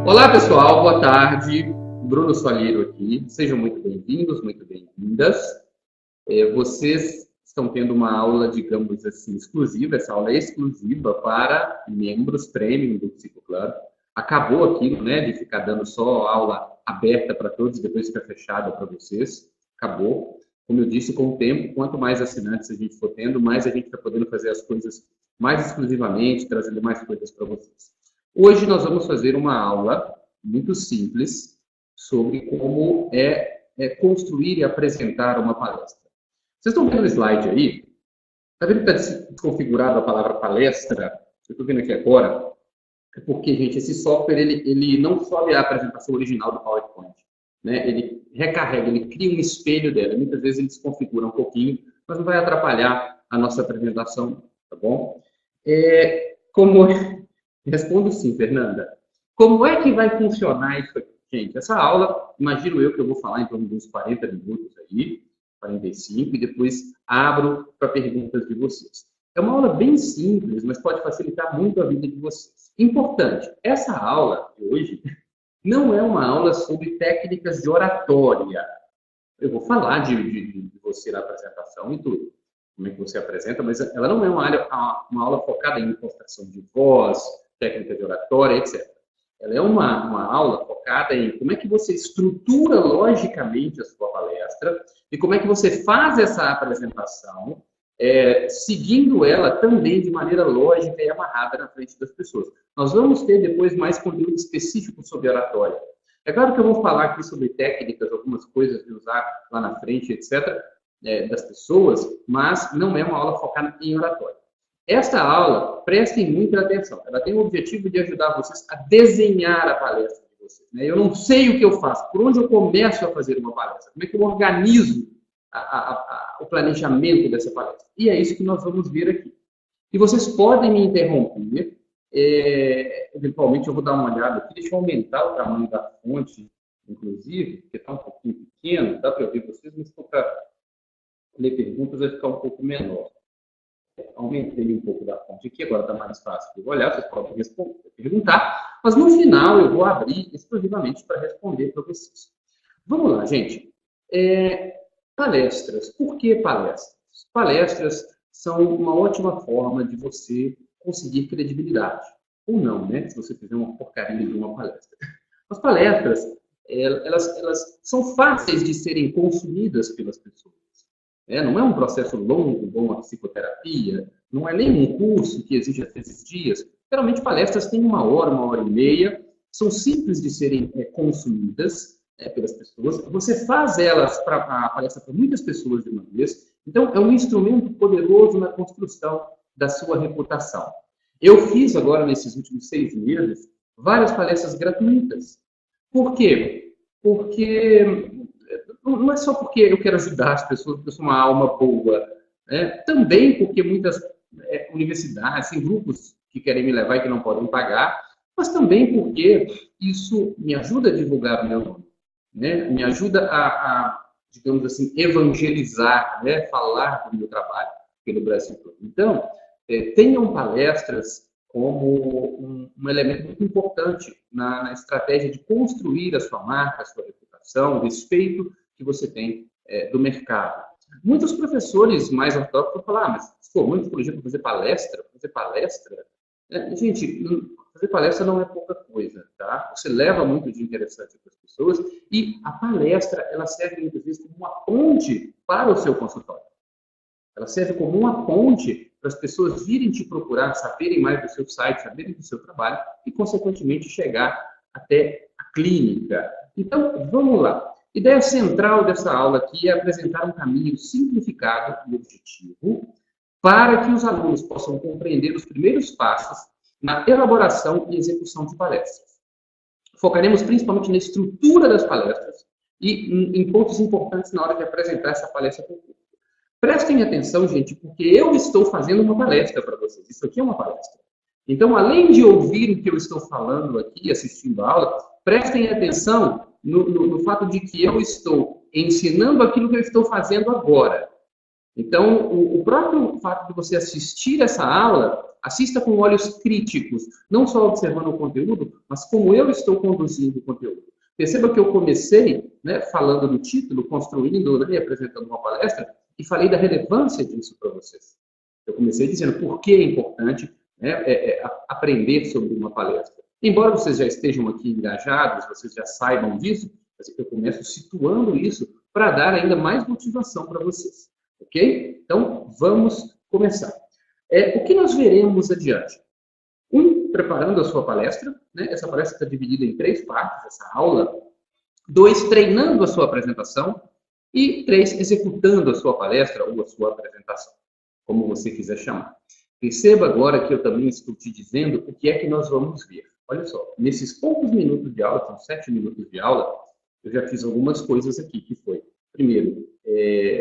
Olá, pessoal, boa tarde. Bruno Soalheiro aqui. Sejam muito bem-vindos, muito bem-vindas. Vocês estão tendo uma aula, digamos assim, exclusiva. Essa aula é exclusiva para membros premium do Psicoclub. Acabou aquilo, né, de ficar dando só aula aberta para todos e depois ficar fechada para vocês. Acabou. Como eu disse, com o tempo, quanto mais assinantes a gente for tendo, mais a gente está podendo fazer as coisas mais exclusivamente, trazendo mais coisas para vocês. Hoje nós vamos fazer uma aula muito simples sobre como construir e apresentar uma palestra. Vocês estão vendo o slide aí? Está vendo que está desconfigurado a palavra palestra? Eu estou vendo aqui agora. É porque, gente, esse software ele não sobe a apresentação original do PowerPoint. Né? Ele recarrega, ele cria um espelho dela. Muitas vezes ele desconfigura um pouquinho, mas não vai atrapalhar a nossa apresentação, tá bom? Respondo sim, Fernanda. Como é que vai funcionar isso aqui? Gente, essa aula, imagino eu que eu vou falar em torno de uns 40 minutos aí, 45, e depois abro para perguntas de vocês. É uma aula bem simples, mas pode facilitar muito a vida de vocês. Importante, essa aula de hoje não é uma aula sobre técnicas de oratória. Eu vou falar de você na apresentação e tudo, como é que você apresenta, mas ela não é uma aula focada em impostação de voz, técnica de oratória, etc. Ela é uma aula focada em como é que você estrutura logicamente a sua palestra e como é que você faz essa apresentação, seguindo ela também de maneira lógica e amarrada na frente das pessoas. Nós vamos ter depois mais conteúdo específico sobre oratória. É claro que eu vou falar aqui sobre técnicas, algumas coisas de usar lá na frente, etc., das pessoas, mas não é uma aula focada em oratória. Esta aula, prestem muita atenção, ela tem o objetivo de ajudar vocês a desenhar a palestra de vocês. Né? Eu não sei o que eu faço, por onde eu começo a fazer uma palestra, como é que eu organizo o planejamento dessa palestra. E é isso que nós vamos ver aqui. E vocês podem me interromper, eventualmente eu vou dar uma olhada aqui, deixa eu aumentar o tamanho da fonte, inclusive, porque está um pouquinho pequeno, dá para eu ver vocês, mas se for para ler perguntas vai ficar um pouco menor. Aumentei um pouco da fonte aqui, agora está mais fácil de olhar, vocês podem responder, perguntar, mas no final eu vou abrir exclusivamente para responder para vocês. Vamos lá, gente. Palestras. Por que palestras? Palestras são uma ótima forma de você conseguir credibilidade. Ou não, né? Se você fizer uma porcaria de uma palestra. As palestras, elas são fáceis de serem consumidas pelas pessoas. Não é um processo longo, como a psicoterapia, não é nem um curso que exige às vezes dias. Geralmente palestras têm 1 hora e meia, são simples de serem consumidas pelas pessoas. Você faz a palestra para muitas pessoas de uma vez, então é um instrumento poderoso na construção da sua reputação. Eu fiz agora, nesses últimos 6 meses, várias palestras gratuitas. Por quê? Porque não é só porque eu quero ajudar as pessoas, porque eu sou uma alma boa. Também porque muitas universidades, tem grupos que querem me levar e que não podem pagar, mas também porque isso me ajuda a divulgar o meu nome. Me ajuda a, digamos assim, evangelizar, falar do meu trabalho pelo Brasil todo. Então, tenham palestras como um elemento muito importante na estratégia de construir a sua marca, a sua reputação, o respeito que você tem do mercado. Muitos professores mais ortodoxos vão falar, mas se formou em psicologia para fazer palestra? Gente, fazer palestra não é pouca coisa, tá? Você leva muito de interessante para as pessoas e a palestra, ela serve muitas vezes como uma ponte para o seu consultório. Ela serve como uma ponte para as pessoas virem te procurar, saberem mais do seu site, saberem do seu trabalho e, consequentemente, chegar até a clínica. Então, vamos lá. A ideia central dessa aula aqui é apresentar um caminho simplificado e objetivo para que os alunos possam compreender os primeiros passos na elaboração e execução de palestras. Focaremos principalmente na estrutura das palestras e em pontos importantes na hora de apresentar essa palestra para o público. Prestem atenção, gente, porque eu estou fazendo uma palestra para vocês. Isso aqui é uma palestra. Então, além de ouvir o que eu estou falando aqui, assistindo a aula, prestem atenção no fato de que eu estou ensinando aquilo que eu estou fazendo agora. Então, o próprio fato de você assistir essa aula, assista com olhos críticos, não só observando o conteúdo, mas como eu estou conduzindo o conteúdo. Perceba que eu comecei, né, falando do título, construindo, né, apresentando uma palestra, e falei da relevância disso para vocês. Eu comecei dizendo por que é importante, né, aprender sobre uma palestra. Embora vocês já estejam aqui engajados, vocês já saibam disso, mas eu começo situando isso para dar ainda mais motivação para vocês. Ok? Então, vamos começar. O que nós veremos adiante? Preparando a sua palestra, né? Essa palestra está dividida em 3 partes, essa aula. 2, treinando a sua apresentação. E 3, executando a sua palestra ou a sua apresentação, como você quiser chamar. Perceba agora que eu também estou te dizendo o que é que nós vamos ver. Olha só, nesses poucos minutos de aula, são 7 minutos de aula, eu já fiz algumas coisas aqui, que foi, primeiro,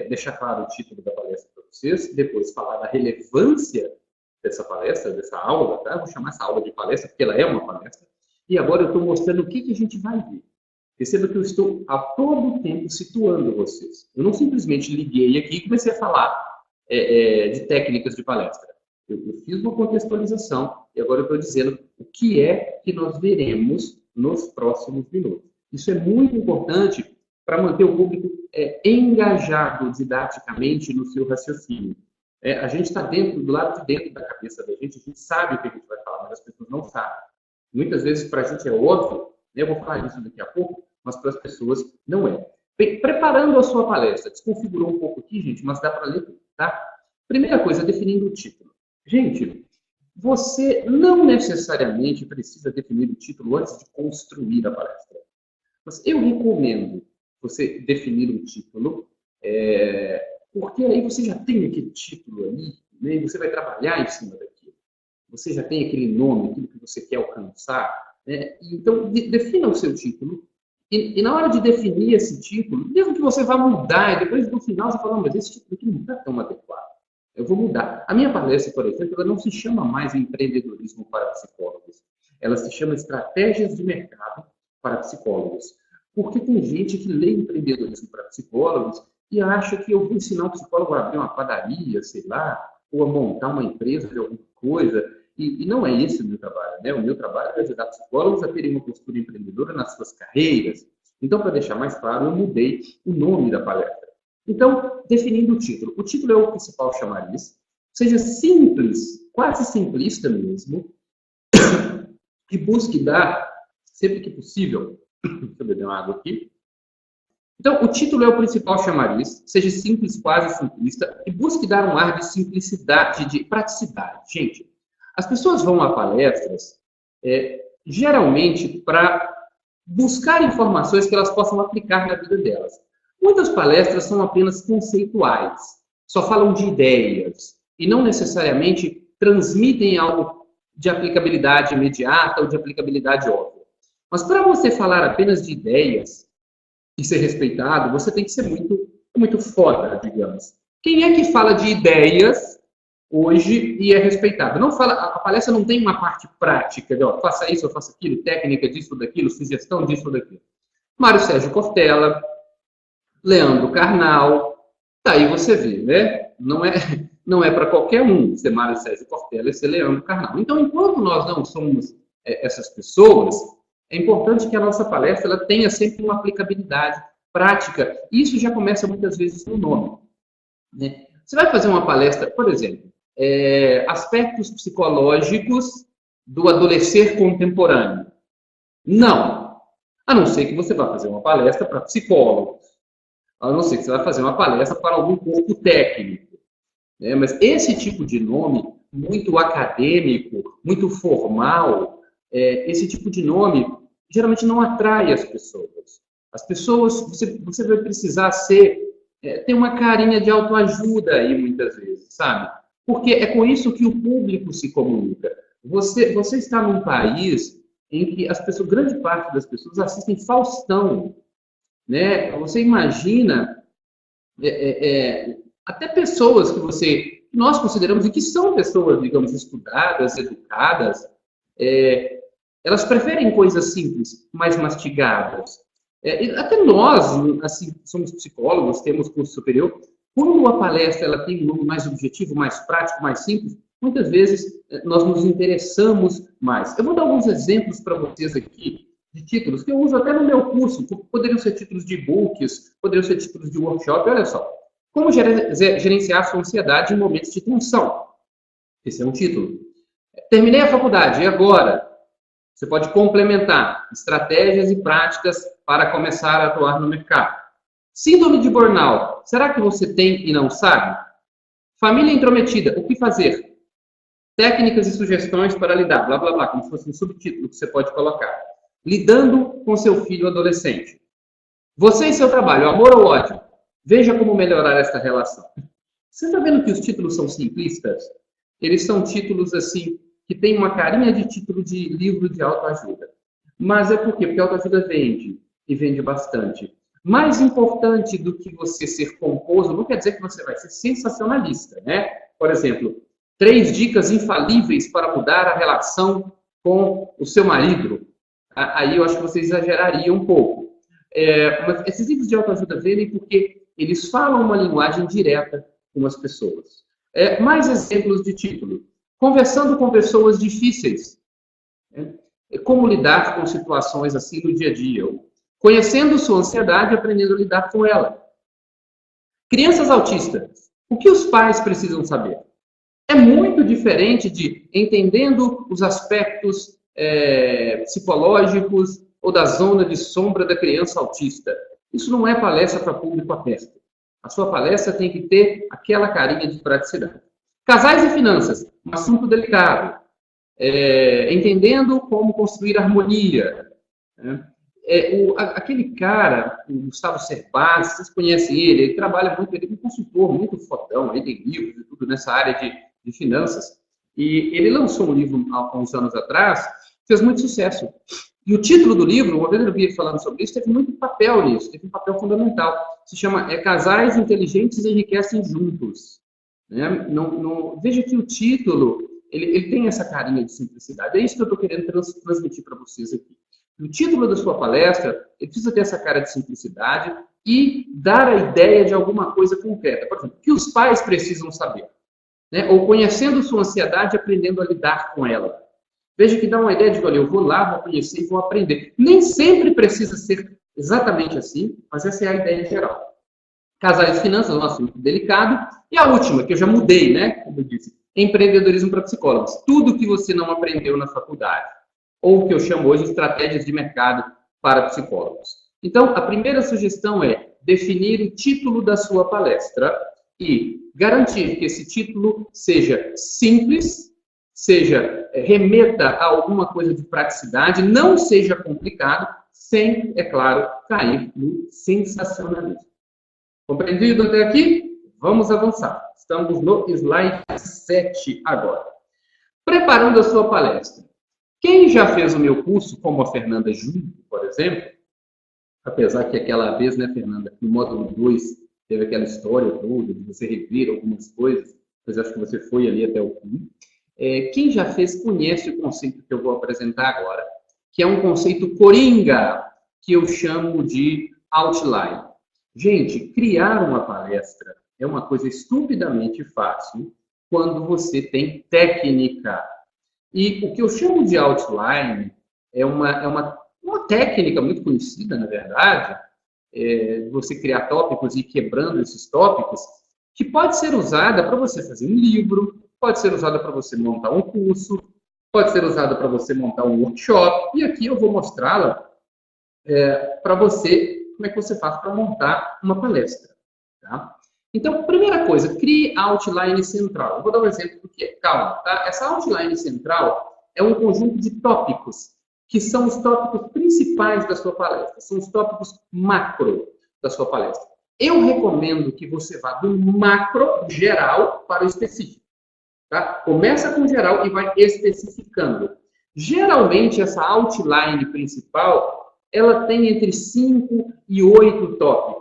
deixar claro o título da palestra para vocês, depois falar da relevância dessa palestra, dessa aula, tá? Vou chamar essa aula de palestra, porque ela é uma palestra, e agora eu estou mostrando o que a gente vai ver. Perceba que eu estou a todo tempo situando vocês. Eu não simplesmente liguei aqui e comecei a falar de técnicas de palestra. Eu fiz uma contextualização e agora eu estou dizendo o que é que nós veremos nos próximos minutos. Isso é muito importante para manter o público engajado didaticamente no seu raciocínio. A gente está do lado de dentro da cabeça da gente, a gente sabe o que a gente vai falar, mas as pessoas não sabem. Muitas vezes para a gente é óbvio, eu vou falar isso daqui a pouco, mas para as pessoas não é. Bem, preparando a sua palestra, desconfigurou um pouco aqui, gente, mas dá para ler tudo, tá? Primeira coisa, definindo o título. Gente, você não necessariamente precisa definir o título antes de construir a palestra. Mas eu recomendo você definir um título, porque aí você já tem aquele título ali, né, e você vai trabalhar em cima daquilo. Você já tem aquele nome, aquilo que você quer alcançar. Então, defina o seu título. E na hora de definir esse título, mesmo que você vá mudar, e depois no final você fala, não, mas esse título aqui não está tão adequado. Eu vou mudar. A minha palestra, por exemplo, ela não se chama mais empreendedorismo para psicólogos. Ela se chama estratégias de mercado para psicólogos. Porque tem gente que lê empreendedorismo para psicólogos e acha que eu vou ensinar um psicólogo a abrir uma padaria, sei lá, ou a montar uma empresa de alguma coisa. E não é esse o meu trabalho, né? O meu trabalho é ajudar psicólogos a terem uma postura empreendedora nas suas carreiras. Então, para deixar mais claro, eu mudei o nome da palestra. Então, definindo o título. O título é o principal chamariz. Seja simples, quase simplista mesmo, e busque dar, sempre que possível, deixa eu beber uma água aqui. Então, o título é o principal chamariz, seja simples, quase simplista, e busque dar um ar de simplicidade, de praticidade. Gente, as pessoas vão a palestras, geralmente, para buscar informações que elas possam aplicar na vida delas. Muitas palestras são apenas conceituais, só falam de ideias, e não necessariamente transmitem algo de aplicabilidade imediata ou de aplicabilidade óbvia. Mas para você falar apenas de ideias e ser respeitado, você tem que ser muito foda, digamos. Quem é que fala de ideias hoje e é respeitado? Não fala, a palestra não tem uma parte prática, de, faça isso, eu faço aquilo, técnica disso ou daquilo, sugestão disso ou daquilo. Mário Sérgio Cortella, Leandro Carnal, daí você vê, né? Não é para qualquer um ser Mário Sérgio Cortella e ser Leandro Carnal. Então, enquanto nós não somos essas pessoas, é importante que a nossa palestra ela tenha sempre uma aplicabilidade prática. Isso já começa muitas vezes no nome, né? Você vai fazer uma palestra, por exemplo, aspectos psicológicos do adolescer contemporâneo. Não. A não ser que você vá fazer uma palestra para psicólogos. A não ser que você vai fazer uma palestra para algum corpo técnico. Né? Mas esse tipo de nome, muito acadêmico, muito formal, esse tipo de nome geralmente não atrai as pessoas. As pessoas, você vai precisar ter uma carinha de autoajuda aí muitas vezes, sabe? Porque é com isso que o público se comunica. Você está num país em que grande parte das pessoas assistem Faustão, né? Você imagina até pessoas que nós consideramos e que são pessoas, digamos, estudadas, educadas, elas preferem coisas simples, mais mastigadas. Até nós, assim, somos psicólogos, temos curso superior, Quando a palestra ela tem um nome mais objetivo, mais prático, mais simples, muitas vezes nós nos interessamos mais. Eu vou dar alguns exemplos para vocês aqui de títulos que eu uso até no meu curso. Poderiam ser títulos de e-books, poderiam ser títulos de workshop. Olha só. Como gerenciar sua ansiedade em momentos de tensão. Esse é um título. Terminei a faculdade, e agora? Você pode complementar estratégias e práticas para começar a atuar no mercado. Síndrome de burnout. Será que você tem e não sabe? Família intrometida. O que fazer? Técnicas e sugestões para lidar. Blá, blá, blá. Como se fosse um subtítulo que você pode colocar. Lidando com seu filho adolescente. Você e seu trabalho. Amor ou ódio? Veja como melhorar esta relação. Você está vendo que os títulos são simplistas? Eles são títulos assim, que tem uma carinha de título de livro de autoajuda. Mas é por quê? Porque a autoajuda vende, e vende bastante. Mais importante do que você ser pomposo, não quer dizer que você vai ser sensacionalista, né? Por exemplo, 3 dicas infalíveis para mudar a relação com o seu marido. Aí eu acho que você exageraria um pouco. Mas esses livros de autoajuda vendem porque eles falam uma linguagem direta com as pessoas. Mais exemplos de título. Conversando com pessoas difíceis. Como lidar com situações assim no dia a dia. Conhecendo sua ansiedade e aprendendo a lidar com ela. Crianças autistas. O que os pais precisam saber? É muito diferente de entendendo os aspectos psicológicos ou da zona de sombra da criança autista. Isso não é palestra para público aberto. A sua palestra tem que ter aquela carinha de praticidade. Casais e finanças, um assunto delicado. Entendendo como construir harmonia. Aquele cara, o Gustavo Cerbasi, vocês conhecem ele trabalha muito, ele é um consultor muito fodão, ele tem livros e tudo nessa área de finanças. E ele lançou um livro há uns anos atrás, fez muito sucesso. E o título do livro, uma vez eu vi ele falando sobre isso, teve muito papel nisso, teve um papel fundamental. Se chama Casais Inteligentes Enriquecem Juntos. Né? Veja que o título, ele tem essa carinha de simplicidade. É isso que eu estou querendo transmitir para vocês aqui. O título da sua palestra, ele precisa ter essa cara de simplicidade e dar a ideia de alguma coisa concreta. Por exemplo, o que os pais precisam saber. Né? Ou conhecendo sua ansiedade, aprendendo a lidar com ela. Veja que dá uma ideia de, olha, eu vou lá, vou conhecer e vou aprender. Nem sempre precisa ser exatamente assim, mas essa é a ideia geral. Casais e finanças é um assunto delicado. E a última, que eu já mudei, né? Como eu disse, empreendedorismo para psicólogos. Tudo que você não aprendeu na faculdade. Ou o que eu chamo hoje de estratégias de mercado para psicólogos. Então, a primeira sugestão é definir o título da sua palestra e garantir que esse título seja simples, remeta a alguma coisa de praticidade, não seja complicado, sem, é claro, cair no sensacionalismo. Compreendido até aqui? Vamos avançar. Estamos no slide 7 agora. Preparando a sua palestra. Quem já fez o meu curso, como a Fernanda Júnior, por exemplo, apesar que aquela vez, né, Fernanda, no módulo 2, teve aquela história toda, de você rever algumas coisas, mas acho que você foi ali até o fim. Quem já fez conhece o conceito que eu vou apresentar agora, que é um conceito coringa, que eu chamo de outline. Gente, criar uma palestra é uma coisa estupidamente fácil quando você tem técnica. E o que eu chamo de outline é uma técnica muito conhecida, na verdade, você criar tópicos e ir quebrando esses tópicos, que pode ser usada para você fazer um livro, pode ser usada para você montar um curso, pode ser usada para você montar um workshop. E aqui eu vou mostrá-la para você, como é que você faz para montar uma palestra. Tá? Então, primeira coisa, crie a outline central. Eu vou dar um exemplo do que é. Calma, tá? Essa outline central é um conjunto de tópicos, que são os tópicos principais da sua palestra. São os tópicos macro da sua palestra. Eu recomendo que você vá do macro, geral, para o específico. Tá? Começa com geral e vai especificando. Geralmente, essa outline principal, ela tem entre 5 e 8 tópicos.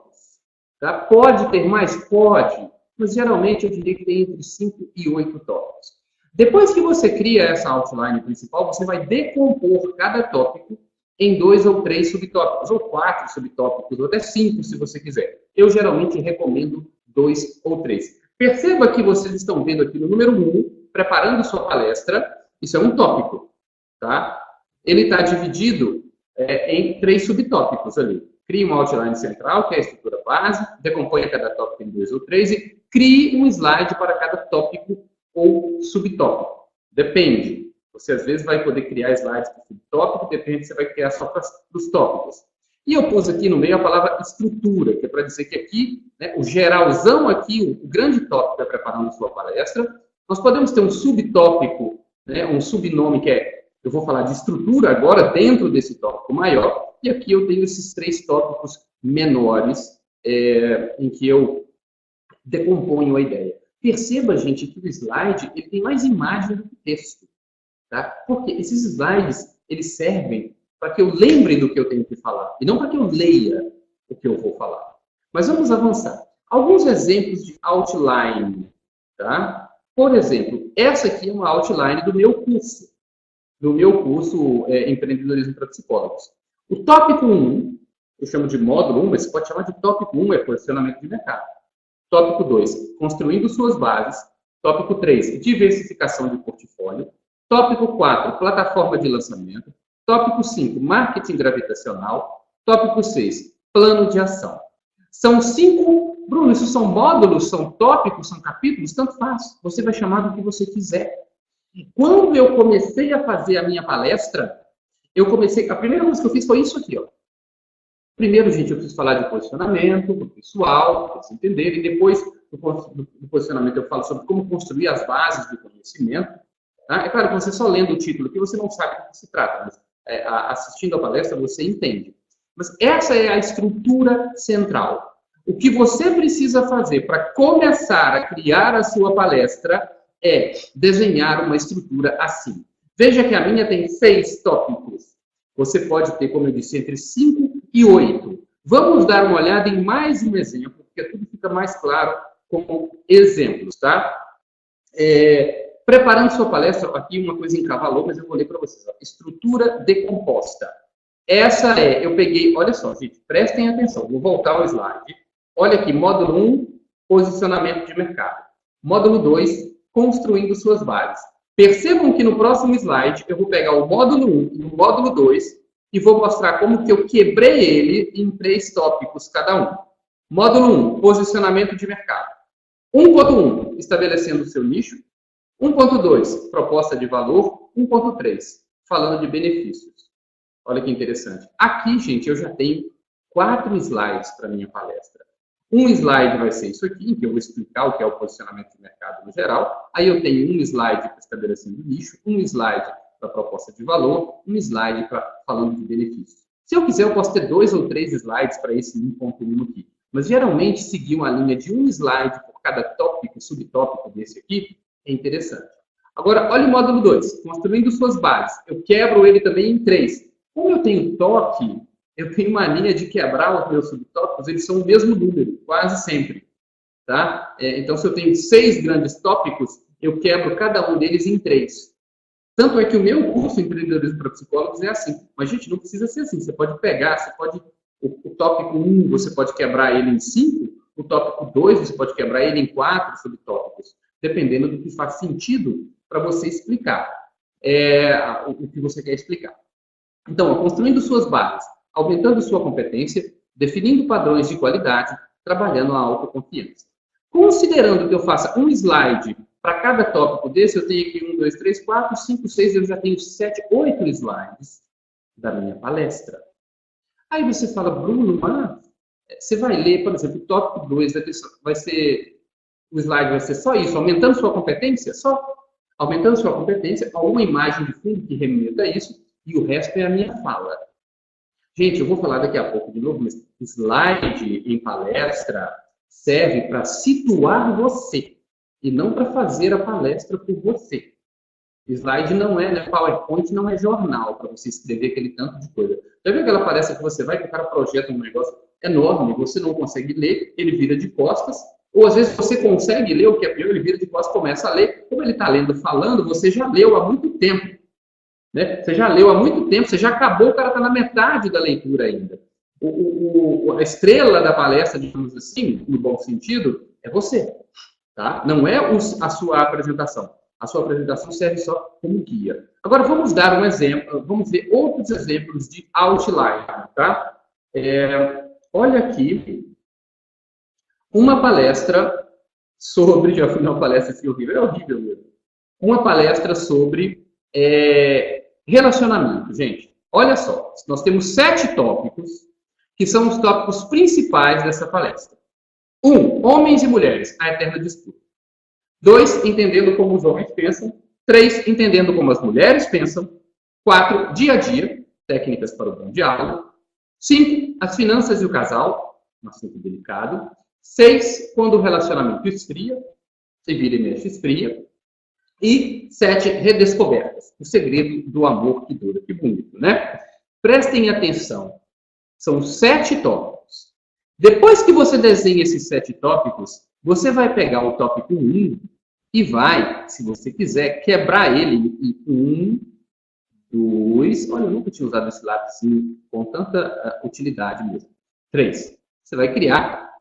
Tá? Pode ter mais? Pode. Mas, geralmente, eu diria que tem entre 5 e 8 tópicos. Depois que você cria essa outline principal, você vai decompor cada tópico em 2 ou 3 subtópicos, ou 4 subtópicos, ou até 5, se você quiser. Eu, geralmente, recomendo 2 ou 3. Perceba que vocês estão vendo aqui no número 1, preparando sua palestra, isso é um tópico, tá? Ele está dividido em 3 subtópicos ali. Crie uma outline central, que é a estrutura base, decomponha cada tópico em 2 ou 3 e crie um slide para cada tópico ou subtópico. Depende. Você, às vezes, vai poder criar slides para o subtópico, depende se você vai criar só para os tópicos. E eu pus aqui no meio a palavra estrutura, que é para dizer que aqui, né, o geralzão aqui, o grande tópico é preparando sua palestra. Nós podemos ter um subtópico, né, um subnome que eu vou falar de estrutura agora dentro desse tópico maior. E aqui eu tenho esses 3 tópicos menores em que eu decomponho a ideia. Perceba, gente, que o slide ele tem mais imagem do que texto. Tá? Porque esses slides eles servem para que eu lembre do que eu tenho que falar, e não para que eu leia o que eu vou falar. Mas vamos avançar. Alguns exemplos de outline. Tá? Por exemplo, essa aqui é uma outline do meu curso. Empreendedorismo para Psicólogos. O tópico 1, eu chamo de módulo 1, mas você pode chamar de tópico 1, é posicionamento de mercado. Tópico 2, construindo suas bases. Tópico 3, diversificação de portfólio. Tópico 4, plataforma de lançamento. Tópico 5, marketing gravitacional. Tópico 6, plano de ação. São 5, Bruno, isso são módulos, são tópicos, são capítulos, tanto faz. Você vai chamar do que você quiser. Quando eu comecei a fazer a minha palestra, a primeira coisa que eu fiz foi isso aqui, ó. Primeiro, gente, eu preciso falar de posicionamento, do pessoal, para vocês entenderem. Depois, do posicionamento, eu falo sobre como construir as bases do conhecimento. Tá? É claro que você só lendo o título aqui, você não sabe do que se trata, mas assistindo a palestra, você entende. Mas essa é a estrutura central. O que você precisa fazer para começar a criar a sua palestra é desenhar uma estrutura assim. Veja que a minha tem 6 tópicos. Você pode ter, como eu disse, entre 5 e 8. Vamos dar uma olhada em mais um exemplo, porque tudo fica mais claro com exemplos, tá? Preparando sua palestra, aqui uma coisa encavalou, mas eu vou ler para vocês. Ó. Estrutura decomposta. Eu peguei, olha só, gente, prestem atenção, vou voltar ao slide. Olha aqui, módulo 1, posicionamento de mercado. Módulo 2, construindo suas bases. Percebam que no próximo slide eu vou pegar o módulo 1 e o módulo 2 e vou mostrar como que eu quebrei ele em 3 tópicos cada um. Módulo 1, posicionamento de mercado. 1.1, estabelecendo o seu nicho. 1.2, proposta de valor. 1.3, falando de benefícios. Olha que interessante. Aqui, gente, eu já tenho 4 slides para minha palestra. Um slide vai ser isso aqui, que eu vou explicar o que é o posicionamento de mercado no geral. Aí eu tenho um slide para estabelecendo o nicho, um slide para proposta de valor, um slide para falando de benefícios. Se eu quiser, eu posso ter 2 ou 3 slides para esse 1.1 aqui. Mas, geralmente, seguir uma linha de um slide por cada tópico, subtópico desse aqui, é interessante. Agora, olha o módulo 2, construindo suas bases. Eu quebro ele também em 3. Como eu tenho toque, eu tenho mania de quebrar os meus subtópicos, eles são o mesmo número, quase sempre. Tá? Então, se eu tenho 6 grandes tópicos, eu quebro cada um deles em 3. Tanto é que o meu curso Empreendedorismo para Psicólogos é assim. Mas, gente, não precisa ser assim. Você pode pegar, o tópico 1, você pode quebrar ele em 5, o tópico 2, você pode quebrar ele em 4 subtópicos, dependendo do que faz sentido para você explicar o que você quer explicar. Então, construindo suas bases, aumentando sua competência, definindo padrões de qualidade, trabalhando a autoconfiança. Considerando que eu faça um slide para cada tópico desse, eu tenho aqui 1, 2, 3, 4, 5, 6, eu já tenho 7, 8 slides da minha palestra. Aí você fala, Bruno, você vai ler, por exemplo, o tópico 2, o slide vai ser só isso, aumentando sua competência, só aumentando sua competência, alguma imagem de fundo que remeta a isso, e o resto é a minha fala. Gente, eu vou falar daqui a pouco de novo, mas slide em palestra serve para situar você e não para fazer a palestra por você. Slide não é, PowerPoint não é jornal para você escrever aquele tanto de coisa. Já viu aquela palestra que você vai, que o cara projeta um negócio enorme, você não consegue ler, ele vira de costas, ou às vezes você consegue ler, o que é pior, ele vira de costas, começa a ler, como ele está lendo, falando, você já leu há muito tempo. Né? Você já leu há muito tempo, você já acabou, o cara está na metade da leitura ainda. A estrela da palestra, digamos assim, no bom sentido, é você, tá? Não é a sua apresentação. A sua apresentação serve só como guia. Agora, vamos dar um exemplo, vamos ver outros exemplos de outline, tá? Olha aqui uma palestra sobre, já fui numa palestra assim horrível, é horrível mesmo. Uma palestra sobre relacionamento, gente. Olha só, nós temos 7 tópicos, que são os tópicos principais dessa palestra. 1, homens e mulheres, a eterna disputa. 2, entendendo como os homens pensam. 3, entendendo como as mulheres pensam. 4, dia a dia, técnicas para o bom diálogo. 5, as finanças e o casal, um assunto delicado. 6, quando o relacionamento esfria, se vira e mexe esfria. E 7, redescobertas, o segredo do amor que dura. Que bonito, né? Prestem atenção, são 7 tópicos. Depois que você desenha esses 7 tópicos, você vai pegar o tópico 1 e vai, se você quiser, quebrar ele em 1, 2, olha, eu nunca tinha usado esse lápis assim, com tanta utilidade mesmo. 3. Você vai criar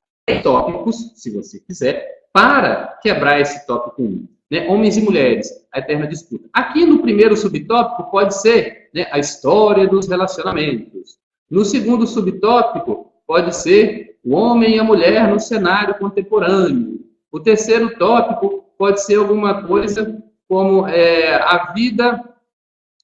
tópicos, se você quiser, para quebrar esse tópico 1. Né? Homens e mulheres, a eterna disputa. Aqui no primeiro subtópico pode ser, né, a história dos relacionamentos. No segundo subtópico pode ser o homem e a mulher no cenário contemporâneo. O terceiro tópico pode ser alguma coisa como a vida,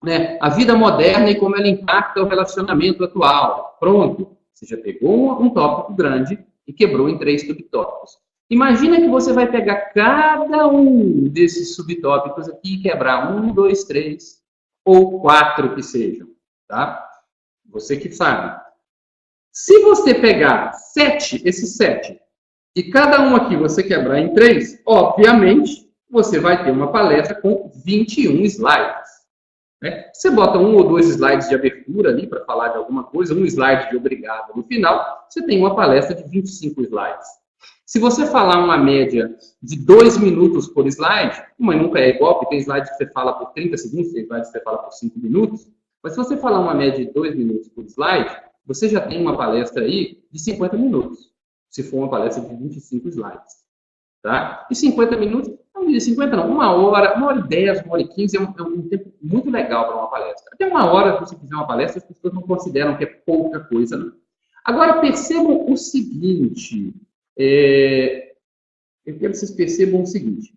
né, a vida moderna e como ela impacta o relacionamento atual. Pronto, você já pegou um tópico grande e quebrou em 3 subtópicos. Imagina que você vai pegar cada um desses subtópicos aqui e quebrar 1, 2, 3 ou 4 que sejam, tá? Você que sabe. Se você pegar 7, esses 7, e cada um aqui você quebrar em 3, obviamente, você vai ter uma palestra com 21 slides. Né? Você bota 1 ou 2 slides de abertura ali para falar de alguma coisa, um slide de obrigado no final, você tem uma palestra de 25 slides. Se você falar uma média de 2 minutos por slide, mas nunca é igual, porque tem slides que você fala por 30 segundos, tem slides que você fala por 5 minutos, mas se você falar uma média de 2 minutos por slide, você já tem uma palestra aí de 50 minutos, se for uma palestra de 25 slides. Tá? E 50 minutos, não diria 50 não, 1 hora, 1 hora e 10, 1 hora e 15 é um tempo muito legal para uma palestra. Até 1 hora, se você fizer uma palestra, as pessoas não consideram que é pouca coisa, não. Agora, percebam o seguinte, eu quero que vocês percebam o seguinte,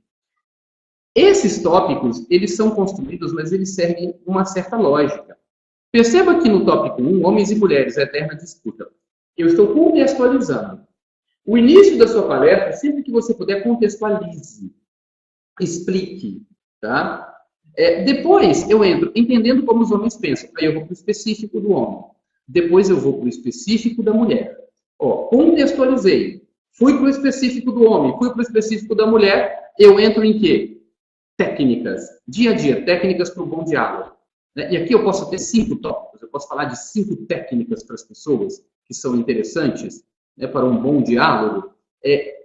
esses tópicos, eles são construídos, mas eles servem uma certa lógica. Perceba que no tópico 1, homens e mulheres, a eterna disputa, eu estou contextualizando. O início da sua palestra, sempre que você puder, contextualize, explique, tá? Depois eu entro entendendo como os homens pensam, aí eu vou para o específico do homem, depois eu vou para o específico da mulher. Contextualizei, fui para o específico do homem, fui para o específico da mulher, eu entro em quê? Técnicas, dia a dia, técnicas para o bom diálogo. Né? E aqui eu posso ter 5 tópicos, eu posso falar de 5 técnicas para as pessoas que são interessantes, né, para um bom diálogo.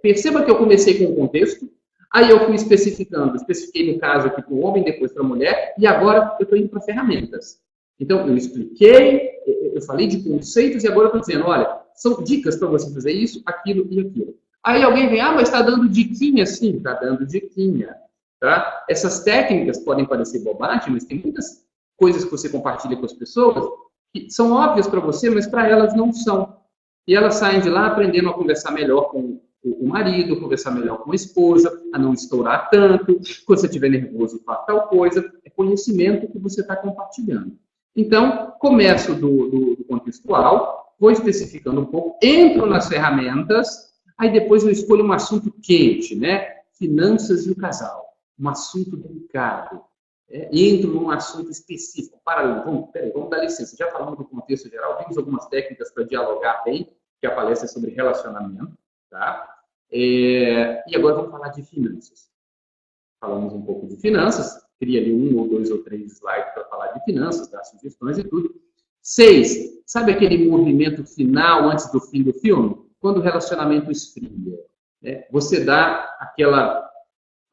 Perceba que eu comecei com o contexto, aí eu fui especificando, especifiquei no caso aqui para o homem, depois para a mulher, e agora eu estou indo para ferramentas. Então, eu expliquei, eu falei de conceitos, e agora eu estou dizendo, olha, são dicas para você fazer isso, aquilo e aquilo. Aí alguém vem, mas está dando diquinha? Sim, está dando diquinha. Tá? Essas técnicas podem parecer bobagem, mas tem muitas coisas que você compartilha com as pessoas que são óbvias para você, mas para elas não são. E elas saem de lá aprendendo a conversar melhor com o marido, conversar melhor com a esposa, a não estourar tanto, quando você estiver nervoso, faz tal coisa. É conhecimento que você está compartilhando. Então, começo do contextual, vou especificando um pouco, entro nas ferramentas, aí depois eu escolho um assunto quente, né? Finanças e o casal. Um assunto delicado. Entro num assunto específico, paralelo. Vamos dar licença. Já falamos do contexto geral, vimos algumas técnicas para dialogar bem, que a palestra é sobre relacionamento, tá? E agora vamos falar de finanças. Falamos um pouco de finanças, cria ali 1 ou 2 ou 3 slides para falar de finanças, dar sugestões e tudo. 6, sabe aquele movimento final antes do fim do filme? Quando o relacionamento esfria. Né? Você dá aquela...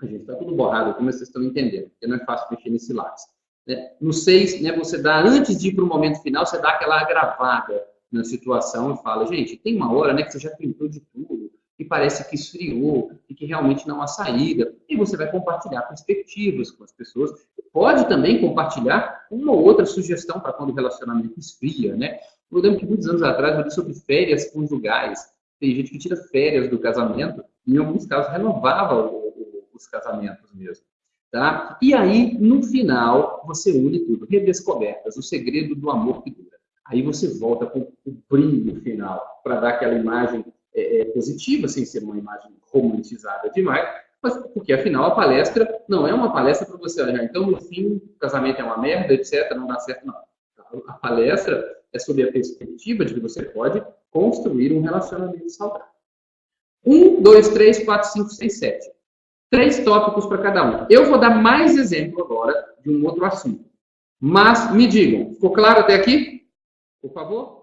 Gente, está tudo borrado aqui, mas vocês estão entendendo, porque não é fácil mexer nesse lápis. Né? No 6, né, você dá, antes de ir para o momento final, você dá aquela agravada na situação e fala, gente, tem uma hora, né, que você já tentou de tudo, que parece que esfriou e que realmente não há saída. E você vai compartilhar perspectivas com as pessoas. Pode também compartilhar uma ou outra sugestão para quando o relacionamento esfria, né? Eu lembro que muitos anos atrás eu li sobre férias conjugais. Tem gente que tira férias do casamento e, em alguns casos, renovava os casamentos mesmo. Tá? E aí, no final, você une tudo. Redescobertas, o segredo do amor que dura. Aí você volta com o brilho final para dar aquela imagem positiva, sem ser uma imagem romantizada demais, mas porque, afinal, a palestra não é uma palestra para você olhar. Então, no fim, o casamento é uma merda, etc., não dá certo, não. A palestra é sobre a perspectiva de que você pode construir um relacionamento saudável. 1, 2, 3, 4, 5, 6, 7. 3 tópicos para cada um. Eu vou dar mais exemplo agora de um outro assunto. Mas me digam, ficou claro até aqui? Por favor?